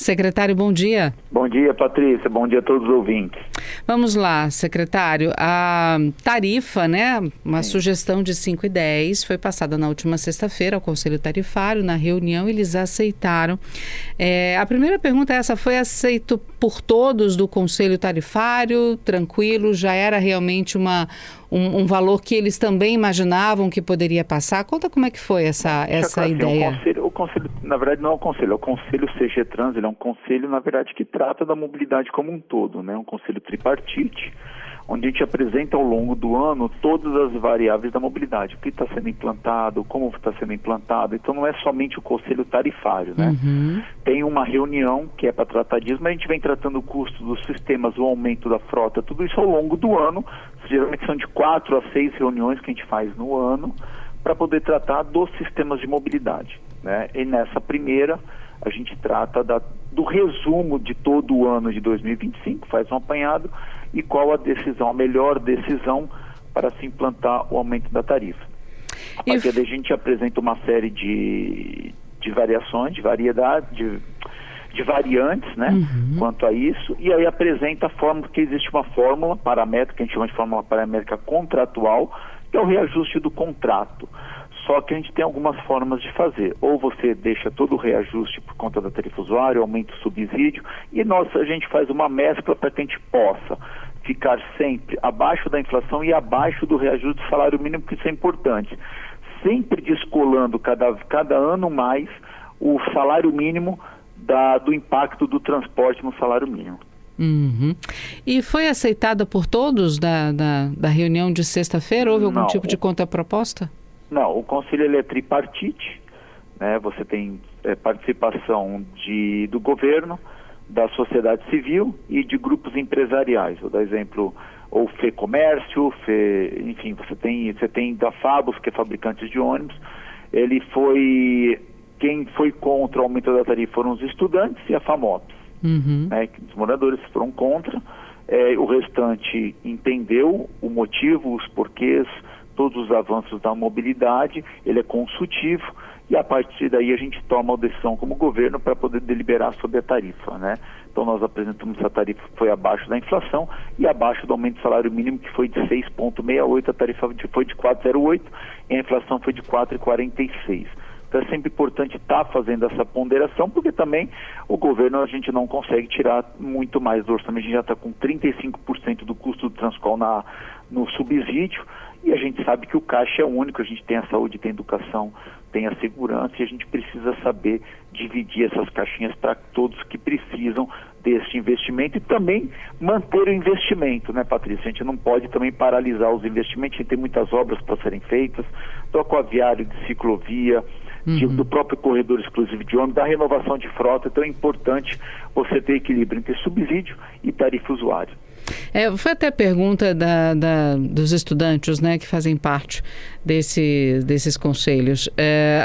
Secretário, bom dia. Bom dia, Patrícia. Bom dia a todos os ouvintes. Vamos lá, secretário. A tarifa, né, uma Sim. sugestão de 5,10 foi passada na última sexta-feira ao Conselho Tarifário. Na reunião, eles aceitaram. A primeira pergunta é essa: foi aceito por todos do Conselho Tarifário? Tranquilo? Já era realmente um valor que eles também imaginavam que poderia passar? Conta como é que foi essa ideia. O conselho, na verdade, não é o conselho, é o Conselho CG Trans. Ele é um conselho, na verdade, que trata da mobilidade como um todo, né? Um conselho tripartite, onde a gente apresenta ao longo do ano todas as variáveis da mobilidade, o que está sendo implantado, como está sendo implantado. Então não é somente o conselho tarifário, né? Uhum. Tem uma reunião que é para tratar disso, mas a gente vem tratando o custo dos sistemas, o aumento da frota, tudo isso ao longo do ano. Geralmente são de 4 a 6 reuniões que a gente faz no ano para poder tratar dos sistemas de mobilidade, né? E nessa primeira a gente trata do resumo de todo o ano de 2025, faz um apanhado e qual a melhor decisão para se implantar o aumento da tarifa. A partir daí a gente apresenta uma série de variações, de variantes, né, quanto a isso, e aí apresenta a fórmula, que existe uma fórmula paramétrica, que a gente chama de fórmula paramétrica contratual, que é o reajuste do contrato. Só que a gente tem algumas formas de fazer. Ou você deixa todo o reajuste por conta da tarifa usuário, aumenta o subsídio, e a gente faz uma mescla para que a gente possa ficar sempre abaixo da inflação e abaixo do reajuste do salário mínimo, porque isso é importante. Sempre descolando cada ano mais o salário mínimo do impacto do transporte no salário mínimo. Uhum. E foi aceitada por todos da reunião de sexta-feira? Houve algum tipo de contraproposta? Não, o conselho ele é tripartite, né? Você tem participação do governo, da sociedade civil e de grupos empresariais. Vou dar exemplo, ou FEComércio, enfim, você tem da Fabus, que é fabricante de ônibus. Quem foi contra o aumento da tarifa foram os estudantes e a FAMOPS. Né? Os moradores foram contra, o restante entendeu o motivo, os porquês, todos os avanços da mobilidade, ele é consultivo e a partir daí a gente toma a decisão como governo para poder deliberar sobre a tarifa, né? Então nós apresentamos essa tarifa que foi abaixo da inflação e abaixo do aumento do salário mínimo, que foi de 6,68, a tarifa foi de 4,08 e a inflação foi de 4,46. Então é sempre importante estar fazendo essa ponderação, porque também o governo a gente não consegue tirar muito mais do orçamento. A gente já está com 35% do custo do Transcol no subsídio, e a gente sabe que o caixa é único, a gente tem a saúde, tem a educação, tem a segurança, e a gente precisa saber dividir essas caixinhas para todos que precisam deste investimento e também manter o investimento, né, Patrícia? A gente não pode também paralisar os investimentos, a gente tem muitas obras para serem feitas, do aquaviário, de ciclovia, do próprio corredor exclusivo de ônibus, da renovação de frota. Então é importante você ter equilíbrio entre subsídio e tarifa usuária. Foi até pergunta dos estudantes, né, que fazem parte desses conselhos,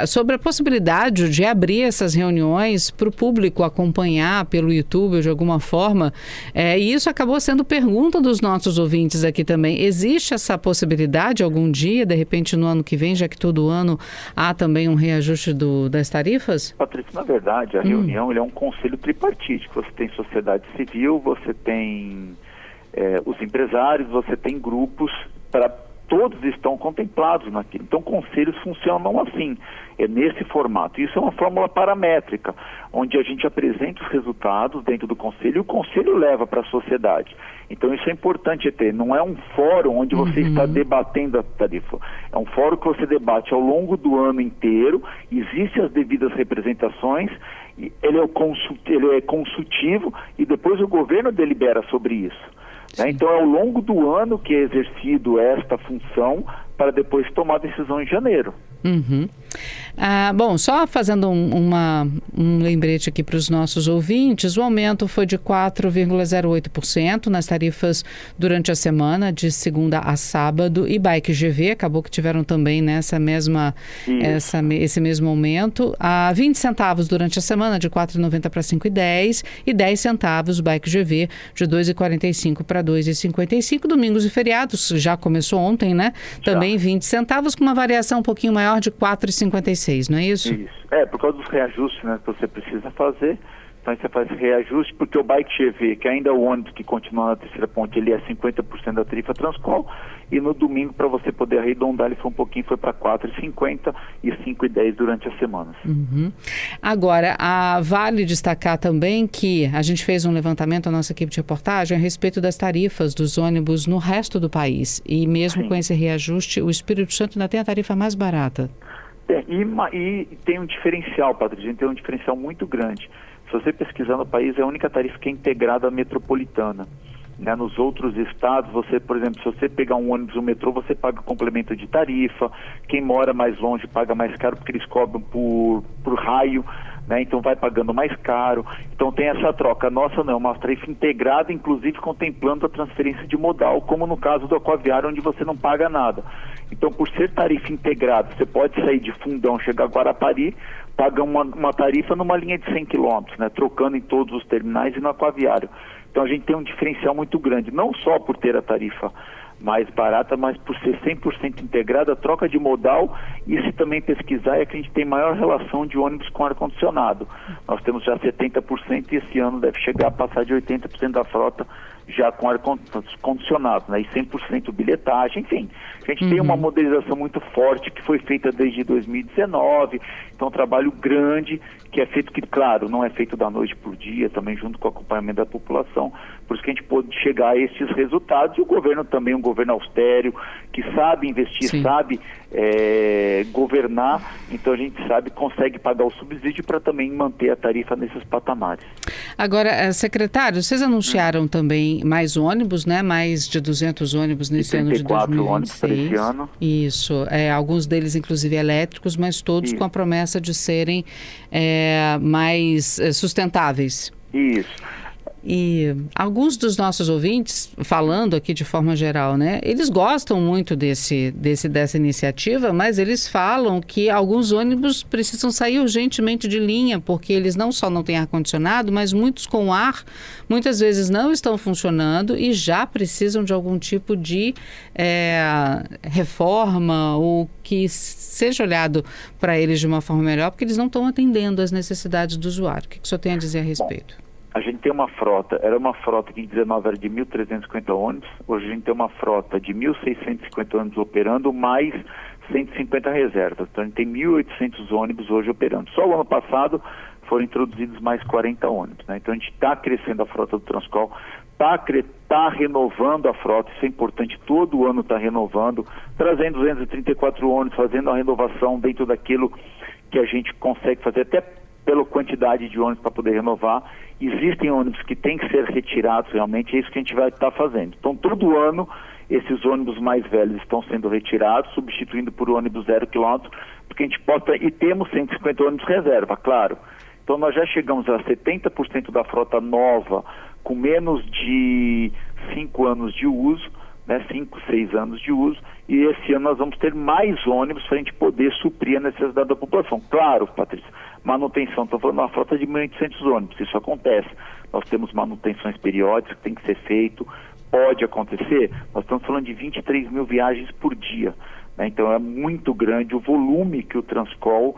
sobre a possibilidade de abrir essas reuniões para o público acompanhar pelo YouTube ou de alguma forma, e isso acabou sendo pergunta dos nossos ouvintes aqui também. Existe essa possibilidade algum dia, de repente no ano que vem, já que todo ano há também um reajuste das tarifas? Patrícia, na verdade, a reunião ele é um conselho tripartite, que você tem sociedade civil, você tem os empresários, você tem grupos, todos estão contemplados naquilo. Então, conselhos funcionam assim, nesse formato. Isso é uma fórmula paramétrica, onde a gente apresenta os resultados dentro do conselho e o conselho leva para a sociedade. Então, isso é importante ter. Não é um fórum onde você está debatendo a tarifa. É um fórum que você debate ao longo do ano inteiro, existem as devidas representações, ele é consultivo e depois o governo delibera sobre isso. Então é ao longo do ano que é exercido esta função para depois tomar a decisão em janeiro. Bom, só fazendo um lembrete aqui para os nossos ouvintes, o aumento foi de 4,08% nas tarifas durante a semana, de segunda a sábado, e Bike GV, acabou que tiveram também esse mesmo aumento, a 20 centavos durante a semana, de 4,90 para 5,10, e 10 centavos Bike GV, de 2,45 para 2,55, domingos e feriados, já começou ontem, né? Também 20 centavos, com uma variação um pouquinho maior de 4,56, não é isso? Isso. Por causa dos reajustes, né, que você precisa fazer, Então aí você faz reajuste, porque o Bike GV, que ainda é o ônibus que continua na terceira ponte, ele é 50% da tarifa Transcol, e no domingo, para você poder arredondar, ele foi um pouquinho, foi para R$ 4,50 e R$ 5,10 durante as semanas. Agora, vale destacar também que a gente fez um levantamento, a nossa equipe de reportagem, a respeito das tarifas dos ônibus no resto do país. E mesmo Sim. com esse reajuste, o Espírito Santo ainda tem a tarifa mais barata. E tem um diferencial, Patrícia, tem um diferencial muito grande. Se você pesquisar no país, é a única tarifa que é integrada à metropolitana. Né? Nos outros estados, você, por exemplo, se você pegar um ônibus no metrô, você paga complemento de tarifa. Quem mora mais longe paga mais caro porque eles cobram por raio, né? Então vai pagando mais caro. Então tem essa troca. A nossa não, é uma tarifa integrada, inclusive contemplando a transferência de modal, como no caso do Aquaviário, onde você não paga nada. Então, por ser tarifa integrada, você pode sair de Fundão, chegar a Guarapari, paga uma tarifa numa linha de 100 quilômetros, né? Trocando em todos os terminais e no Aquaviário. Então a gente tem um diferencial muito grande, não só por ter a tarifa mais barata, mas por ser 100% integrada, a troca de modal, e se também pesquisar é que a gente tem maior relação de ônibus com ar-condicionado. Nós temos já 70% e esse ano deve chegar a passar de 80% da frota já com ar-condicionado, né? E 100% bilhetagem, enfim. A gente tem uma modernização muito forte que foi feita desde 2019, então um trabalho grande que é feito, que claro, não é feito da noite por dia, também junto com o acompanhamento da população, por isso que a gente pôde chegar a esses resultados, e o governo também, um governo austero, que sabe investir, Sim. sabe governar, então a gente sabe, consegue pagar o subsídio para também manter a tarifa nesses patamares. Agora, secretário, vocês anunciaram também mais ônibus, né? Mais de 200 ônibus nesse ano de 34 ônibus para 2026. esse ano. Isso, alguns deles inclusive elétricos, mas todos com a promessa de serem mais sustentáveis. Isso. E alguns dos nossos ouvintes, falando aqui de forma geral, né, eles gostam muito dessa iniciativa, mas eles falam que alguns ônibus precisam sair urgentemente de linha, porque eles não só não têm ar-condicionado, mas muitos com ar, muitas vezes não estão funcionando e já precisam de algum tipo de reforma ou que seja olhado para eles de uma forma melhor, porque eles não estão atendendo às necessidades do usuário. O que o senhor tem a dizer a respeito? Bom, a gente tem uma frota, era uma frota que em 19 era de 1.350 ônibus, hoje a gente tem uma frota de 1.650 ônibus operando, mais 150 reservas. Então a gente tem 1.800 ônibus hoje operando. Só o ano passado foram introduzidos mais 40 ônibus, né? Então a gente está crescendo a frota do Transcol, está renovando a frota, isso é importante, todo ano está renovando, trazendo 234 ônibus, fazendo a renovação dentro daquilo que a gente consegue fazer, até pela quantidade de ônibus para poder renovar. Existem ônibus que têm que ser retirados realmente, é isso que a gente vai estar fazendo. Então, todo ano, esses ônibus mais velhos estão sendo retirados, substituindo por ônibus 0 km, porque a gente possa, e temos 150 ônibus reserva, claro. Então, nós já chegamos a 70% da frota nova, com menos de 5 anos de uso, né, 5, 6 anos de uso, e esse ano nós vamos ter mais ônibus para a gente poder suprir a necessidade da população. Claro, Patrícia, manutenção, estou falando de uma frota de 1.800 ônibus, isso acontece. Nós temos manutenções periódicas que tem que ser feito, pode acontecer, nós estamos falando de 23 mil viagens por dia, né? Então é muito grande o volume que o Transcol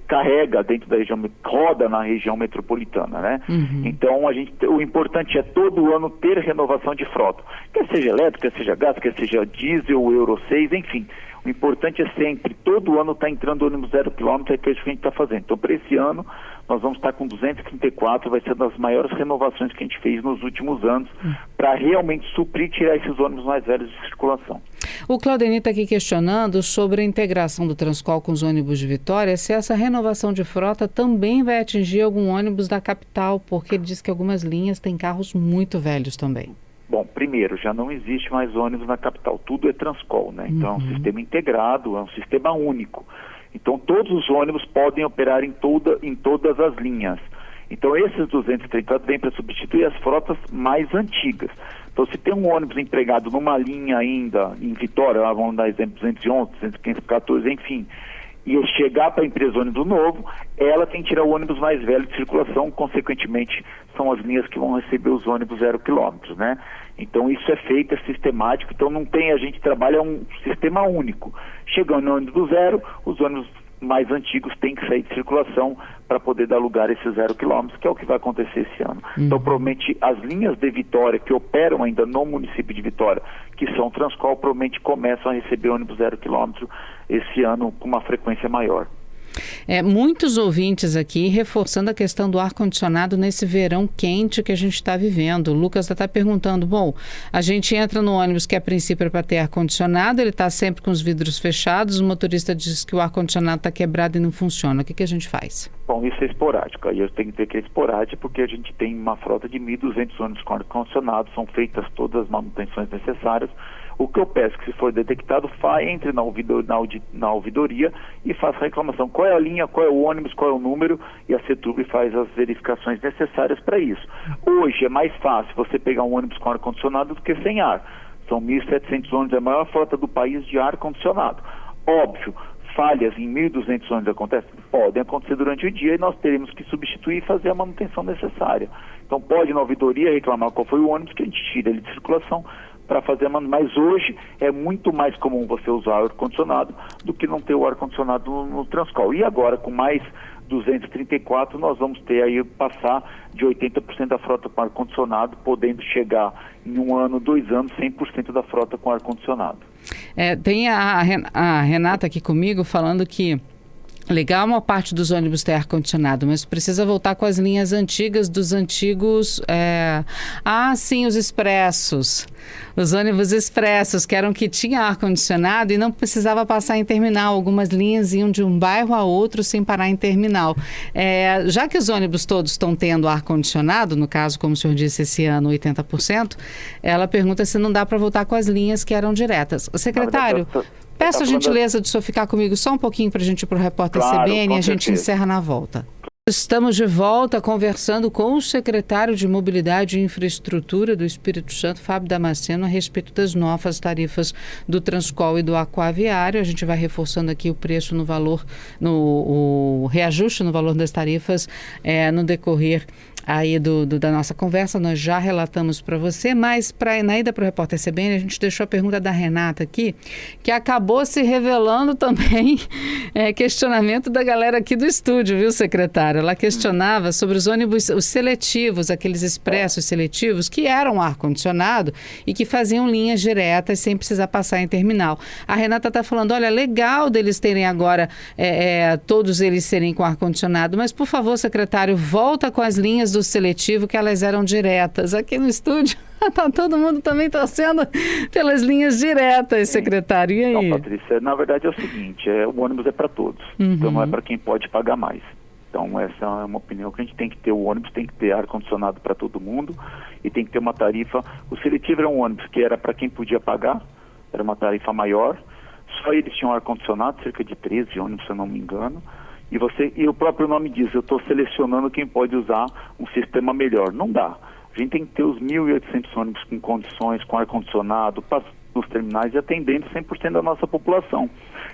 carrega dentro da região, roda na região metropolitana, né? Então o importante é todo ano ter renovação de frota, quer seja elétrica, quer seja gás, quer seja diesel, Euro 6, enfim. O importante é sempre, todo ano está entrando ônibus 0 km, é isso que a gente está fazendo. Então, para esse ano, nós vamos estar com 234, vai ser das maiores renovações que a gente fez nos últimos anos, para realmente suprir e tirar esses ônibus mais velhos de circulação. O Claudenir está aqui questionando sobre a integração do Transcol com os ônibus de Vitória, se essa renovação de frota também vai atingir algum ônibus da capital, porque ele diz que algumas linhas têm carros muito velhos também. Bom, primeiro, já não existe mais ônibus na capital, tudo é Transcol, né? Então é um sistema integrado, é um sistema único. Então todos os ônibus podem operar em todas as linhas. Então esses 230 vêm para substituir as frotas mais antigas. Então se tem um ônibus empregado numa linha ainda em Vitória, vamos dar exemplo 211, 214, enfim, e chegar para a empresa ônibus novo, ela tem que tirar o ônibus mais velho de circulação, consequentemente são as linhas que vão receber os ônibus 0 km, né? Então isso é feito, é sistemático, então não tem, a gente trabalha um sistema único. Chegando no ônibus zero, os ônibus mais antigos têm que sair de circulação para poder dar lugar a esses 0 km, que é o que vai acontecer esse ano. Então, provavelmente, as linhas de Vitória, que operam ainda no município de Vitória, que são Transcol, provavelmente começam a receber ônibus 0 km esse ano com uma frequência maior. Muitos ouvintes aqui reforçando a questão do ar-condicionado nesse verão quente que a gente está vivendo. O Lucas está perguntando, bom, a gente entra no ônibus que a princípio é para ter ar-condicionado, ele está sempre com os vidros fechados, o motorista diz que o ar-condicionado está quebrado e não funciona. O que a gente faz? Bom, isso é esporádico. Aí eu tenho que dizer que é esporádico porque a gente tem uma frota de 1.200 ônibus com ar-condicionado, são feitas todas as manutenções necessárias. O que eu peço que, se for detectado, entre na ouvidoria e faça a reclamação. Qual é a linha, qual é o ônibus, qual é o número, e a CETURB faz as verificações necessárias para isso. Hoje é mais fácil você pegar um ônibus com ar-condicionado do que sem ar. São 1.700 ônibus, é a maior frota do país de ar-condicionado. Óbvio, falhas em 1.200 ônibus acontecem? Podem acontecer durante o dia e nós teremos que substituir e fazer a manutenção necessária. Então pode ir na ouvidoria reclamar qual foi o ônibus, que a gente tira ele de circulação para fazer a manutenção. Mas hoje é muito mais comum você usar o ar-condicionado do que não ter o ar-condicionado no Transcol. E agora, com mais 234, nós vamos ter aí, passar de 80% da frota com ar-condicionado, podendo chegar em 1 ano, 2 anos, 100% da frota com ar-condicionado. Tem a Renata aqui comigo falando que legal uma parte dos ônibus ter ar-condicionado, mas precisa voltar com as linhas antigas dos antigos... sim, os expressos. Os ônibus expressos, que eram que tinha ar-condicionado e não precisava passar em terminal. Algumas linhas iam de um bairro a outro sem parar em terminal. Já que os ônibus todos estão tendo ar-condicionado, no caso, como o senhor disse, esse ano 80%, ela pergunta se não dá para voltar com as linhas que eram diretas. Secretário... Peço a gentileza de o senhor ficar comigo só um pouquinho para a gente ir para o repórter CBN e a gente encerra na volta. Estamos de volta conversando com o secretário de Mobilidade e Infraestrutura do Espírito Santo, Fábio Damasceno, a respeito das novas tarifas do Transcol e do Aquaviário. A gente vai reforçando aqui o preço no valor, o reajuste no valor das tarifas no decorrer aí da nossa conversa. Nós já relatamos para você, mas na ida para o repórter CBN, a gente deixou a pergunta da Renata aqui, que acabou se revelando também questionamento da galera aqui do estúdio, viu, secretário? Ela questionava sobre os ônibus, os seletivos, aqueles expressos seletivos, que eram ar-condicionado e que faziam linhas diretas sem precisar passar em terminal. A Renata está falando, olha, legal deles terem agora, todos eles serem com ar-condicionado, mas, por favor, secretário, volta com as linhas do seletivo, que elas eram diretas. Aqui no estúdio está todo mundo também torcendo pelas linhas diretas, secretário. E aí? Então, Patrícia, na verdade é o seguinte, o ônibus é para todos, então não é para quem pode pagar mais. Então essa é uma opinião que a gente tem que ter. O ônibus tem que ter ar-condicionado para todo mundo e tem que ter uma tarifa. O seletivo era um ônibus que era para quem podia pagar, era uma tarifa maior, só eles tinham ar-condicionado, cerca de 13 ônibus, se eu não me engano. E o próprio nome diz, eu estou selecionando quem pode usar um sistema melhor. Não dá. A gente tem que ter os 1.800 ônibus com condições, com ar-condicionado, passando nos terminais e atendendo 100% da nossa população.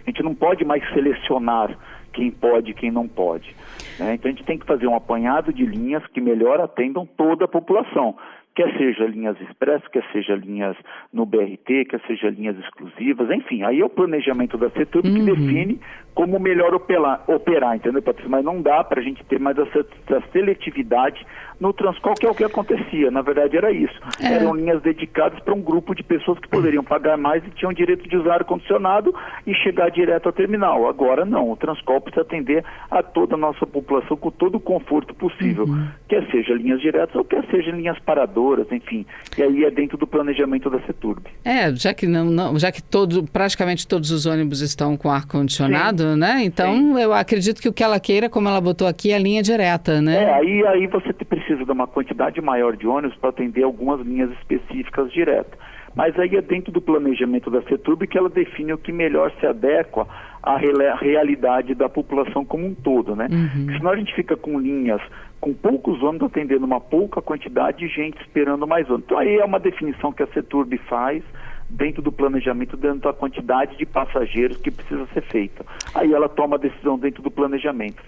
A gente não pode mais selecionar quem pode e quem não pode. Então a gente tem que fazer um apanhado de linhas que melhor atendam toda a população. Quer seja linhas express, quer seja linhas no BRT, quer seja linhas exclusivas, enfim, aí é o planejamento da CETURB que define como melhor operar, entendeu, Patrícia? Mas não dá para a gente ter mais essa seletividade no Transcol, que é o que acontecia. Na verdade era isso. Eram linhas dedicadas para um grupo de pessoas que poderiam pagar mais e tinham direito de usar ar-condicionado e chegar direto ao terminal. Agora não, o Transcol precisa atender a toda a nossa população com todo o conforto possível, quer seja linhas diretas ou quer seja linhas paradoras, enfim. E aí é dentro do planejamento da CETURB. Já que praticamente todos os ônibus estão com ar-condicionado, né? Então, eu acredito que o que ela queira, como ela botou aqui, é a linha direta, né? Aí você precisa de uma quantidade maior de ônibus para atender algumas linhas específicas diretas. Mas aí é dentro do planejamento da CETURB que ela define o que melhor se adequa à realidade da população como um todo, né? Porque senão a gente fica com linhas com poucos ônibus atendendo uma pouca quantidade de gente esperando mais ônibus. Então aí é uma definição que a CETURB faz dentro do planejamento, dentro da quantidade de passageiros que precisa ser feita. Aí ela toma a decisão dentro do planejamento.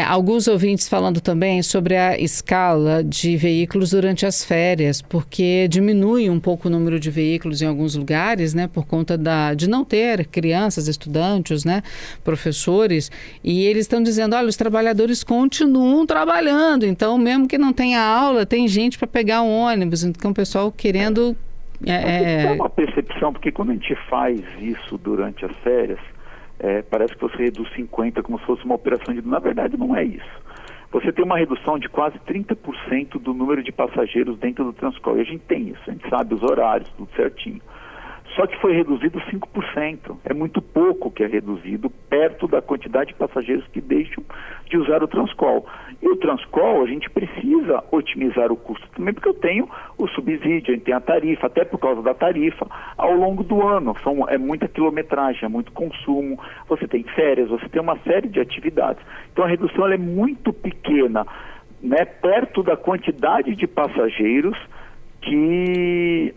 Alguns ouvintes falando também sobre a escala de veículos durante as férias, porque diminui um pouco o número de veículos em alguns lugares, né, por conta de não ter crianças, estudantes, né, professores, e eles estão dizendo, olha, os trabalhadores continuam trabalhando, então mesmo que não tenha aula, tem gente para pegar um ônibus, então o pessoal querendo... É uma percepção, porque quando a gente faz isso durante as férias, parece que você reduz 50% como se fosse uma operação de... Na verdade, não é isso. Você tem uma redução de quase 30% do número de passageiros dentro do Transcol. E a gente tem isso, a gente sabe os horários, tudo certinho. Só que foi reduzido 5%. É muito pouco que é reduzido perto da quantidade de passageiros que deixam de usar o Transcol. E o Transcol, a gente precisa otimizar o custo também, porque eu tenho o subsídio, a gente tem a tarifa, até por causa da tarifa, ao longo do ano. É muita quilometragem, é muito consumo, você tem férias, você tem uma série de atividades. Então a redução ela é muito pequena, né, perto da quantidade de passageiros que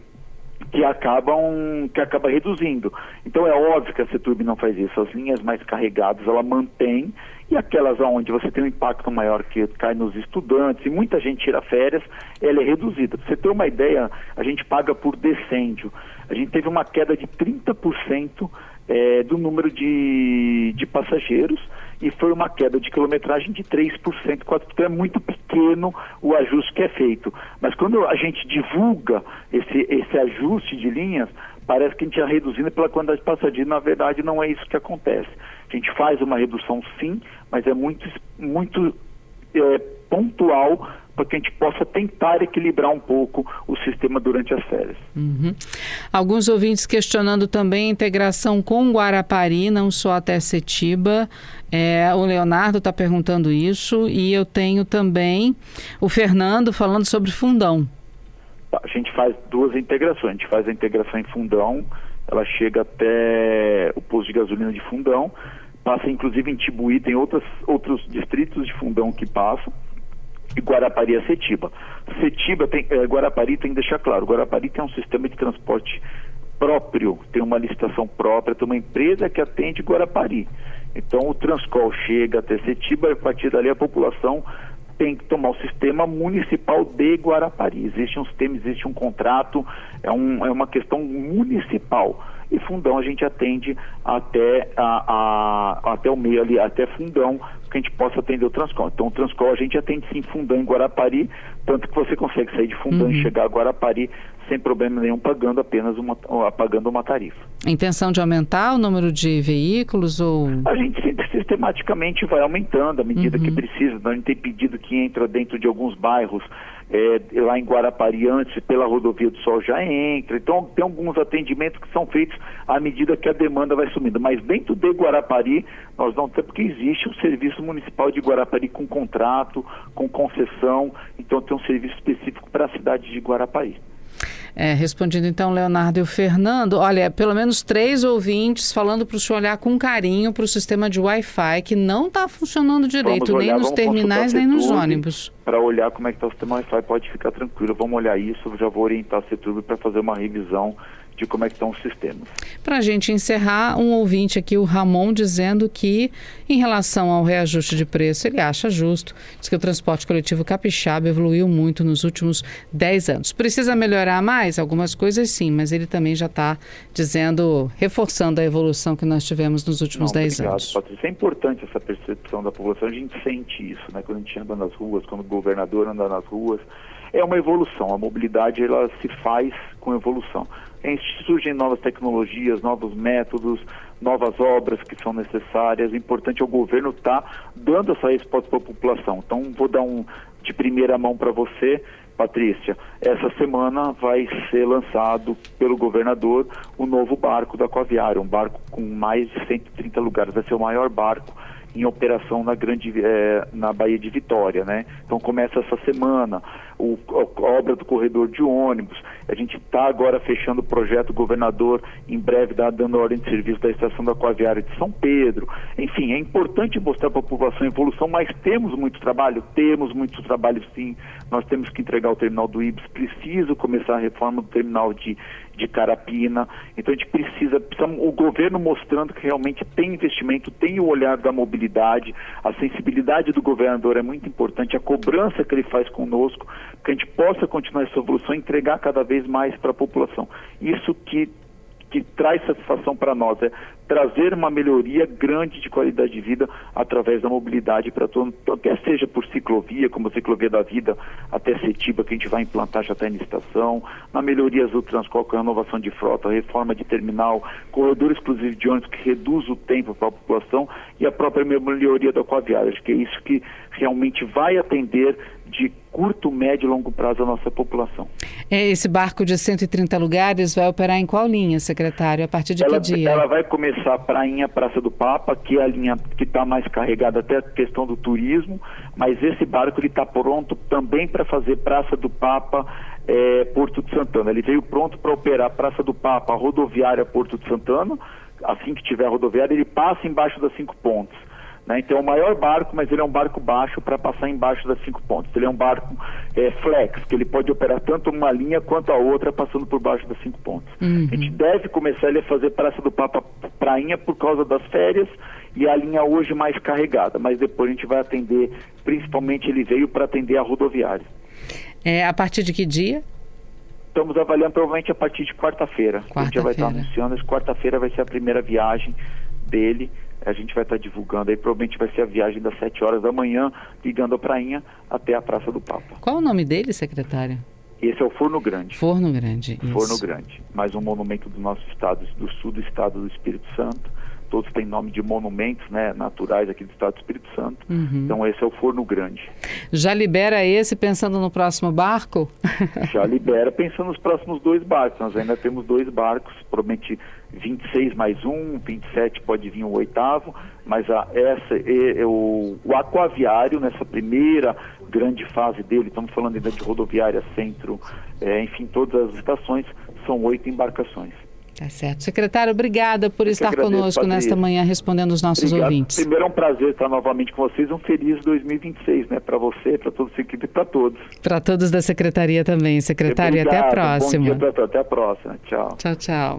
acaba reduzindo. Então é óbvio que a CETURB não faz isso. As linhas mais carregadas ela mantém, e aquelas onde você tem um impacto maior que cai nos estudantes e muita gente tira férias, ela é reduzida. Pra você ter uma ideia, a gente paga por decêndio. A gente teve uma queda de 30% do número de passageiros, e foi uma queda de quilometragem de 3%, 4%. É muito pequeno o ajuste que é feito. Mas quando a gente divulga esse ajuste de linhas, parece que a gente está reduzindo pela quantidade de passageiros. Na verdade, não é isso que acontece. A gente faz uma redução sim, mas é muito pontual, para que a gente possa tentar equilibrar um pouco o sistema durante as férias. Uhum. Alguns ouvintes questionando também a integração com Guarapari, não só até Setiba. O Leonardo está perguntando isso, e eu tenho também o Fernando falando sobre Fundão. A gente faz duas integrações. A gente faz a integração em Fundão, ela chega até o posto de gasolina de Fundão, passa inclusive em Tibuí, tem outros distritos de Fundão que passam, e Guarapari é Setiba. Guarapari tem que deixar claro, Guarapari tem um sistema de transporte próprio, tem uma licitação própria, tem uma empresa que atende Guarapari. Então o Transcol chega até Setiba, e a partir dali a população tem que tomar o sistema municipal de Guarapari. Existe um sistema, existe um contrato, é uma questão municipal. E Fundão a gente atende até o meio ali, até Fundão, que a gente possa atender o Transcol. Então o Transcol a gente atende sim Fundão em Guarapari, tanto que você consegue sair de Fundão e chegar a Guarapari sem problema nenhum, pagando apenas uma tarifa. Intenção de aumentar o número de veículos ou... A gente sistematicamente vai aumentando à medida que precisa. A gente tem pedido que entra dentro de alguns bairros, lá em Guarapari antes, pela Rodovia do Sol já entra. Então tem alguns atendimentos que são feitos à medida que a demanda vai sumindo. Mas dentro de Guarapari, nós não temos, porque existe um serviço municipal de Guarapari com contrato, com concessão. Então tem um serviço específico para a cidade de Guarapari. Respondendo então Leonardo e o Fernando, olha, pelo menos 3 ouvintes falando para o senhor olhar com carinho para o sistema de Wi-Fi, que não está funcionando direito, nem nos terminais, nem nos ônibus. Para olhar como é que está o sistema Wi-Fi, pode ficar tranquilo, vamos olhar isso, já vou orientar a CETURB para fazer uma revisão de como é que estão os sistemas. Para a gente encerrar, um ouvinte aqui, o Ramon, dizendo que, em relação ao reajuste de preço, ele acha justo. Diz que o transporte coletivo capixaba evoluiu muito nos últimos 10 anos. Precisa melhorar mais? Algumas coisas sim, mas ele também já está dizendo, reforçando a evolução que nós tivemos nos últimos 10 anos. Patrícia, é importante essa percepção da população, a gente sente isso, né? Quando a gente anda nas ruas, quando o governador anda nas ruas, é uma evolução, a mobilidade ela se faz com evolução. Surgem novas tecnologias, novos métodos, novas obras que são necessárias. O importante é o governo estar dando essa resposta para a população. Então, vou dar de primeira mão para você, Patrícia. Essa semana vai ser lançado pelo governador o novo barco da Aquaviária, um barco com mais de 130 lugares. Vai ser o maior barco em operação na Baía de Vitória, né? Então começa essa semana a obra do corredor de ônibus. A gente está agora fechando o projeto, o governador em breve dando ordem de serviço da estação da Aquaviária de São Pedro. Enfim, é importante mostrar para a população a evolução, mas temos muito trabalho sim. Nós temos que entregar o terminal do Ibis, preciso começar a reforma do terminal de Carapina. Então a gente precisa o governo mostrando que realmente tem investimento, tem o olhar da mobilidade, mobilidade, a sensibilidade do governador é muito importante, a cobrança que ele faz conosco, que a gente possa continuar essa evolução e entregar cada vez mais para a população. Isso que traz satisfação para nós, é trazer uma melhoria grande de qualidade de vida através da mobilidade para todo, quer seja por ciclovia, como a ciclovia da vida até Setiba, que a gente vai implantar já está em licitação, na melhorias do transporte, com a renovação de frota, reforma de terminal, corredor exclusivo de ônibus que reduz o tempo para a população e a própria melhoria da aquaviária. Acho que é isso que realmente vai atender de curto, médio e longo prazo a nossa população. Esse barco de 130 lugares vai operar em qual linha, secretário? A partir de que dia? Ela vai começar Prainha, Praça do Papa, que é a linha que está mais carregada até a questão do turismo, mas esse barco ele está pronto também para fazer Praça do Papa, Porto de Santana. Ele veio pronto para operar Praça do Papa, rodoviária Porto de Santana. Assim que tiver a rodoviária, ele passa embaixo das 5 pontes. Então é o maior barco, mas ele é um barco baixo para passar embaixo das 5 pontes. Ele é um barco flex, que ele pode operar tanto uma linha quanto a outra passando por baixo das 5 pontes. Uhum. A gente deve começar ele a fazer Praça do Papa Prainha por causa das férias e a linha hoje mais carregada, mas depois a gente vai atender, principalmente ele veio para atender a rodoviária. A partir de que dia? Estamos avaliando provavelmente a partir de quarta-feira. A gente já vai estar anunciando, quarta-feira vai ser a primeira viagem dele. A gente vai estar divulgando aí, provavelmente vai ser a viagem das 7 horas da manhã, ligando a Prainha até a Praça do Papa. Qual o nome dele, secretário? Esse é o Forno Grande. Forno Grande, isso. Forno Grande, mais um monumento do nosso estado, do sul do estado do Espírito Santo. Todos têm nome de monumentos, né, naturais aqui do estado do Espírito Santo. Uhum. Então esse é o Forno Grande. Já libera esse pensando no próximo barco? Já libera pensando nos próximos 2 barcos. Nós ainda temos 2 barcos, provavelmente 26 mais 1, 27 pode vir o 8º, mas o aquaviário nessa primeira grande fase dele, estamos falando ainda de rodoviária, centro, enfim, todas as estações, são 8 embarcações. Tá certo. Secretário, obrigada por estar conosco nesta manhã respondendo os nossos ouvintes. Primeiro é um prazer estar novamente com vocês. Um feliz 2026, né? Para você, para toda a sua equipe e para todos. Para todos da Secretaria também. Secretário, até a próxima. Bom dia para todos. Até a próxima. Tchau. Tchau, tchau.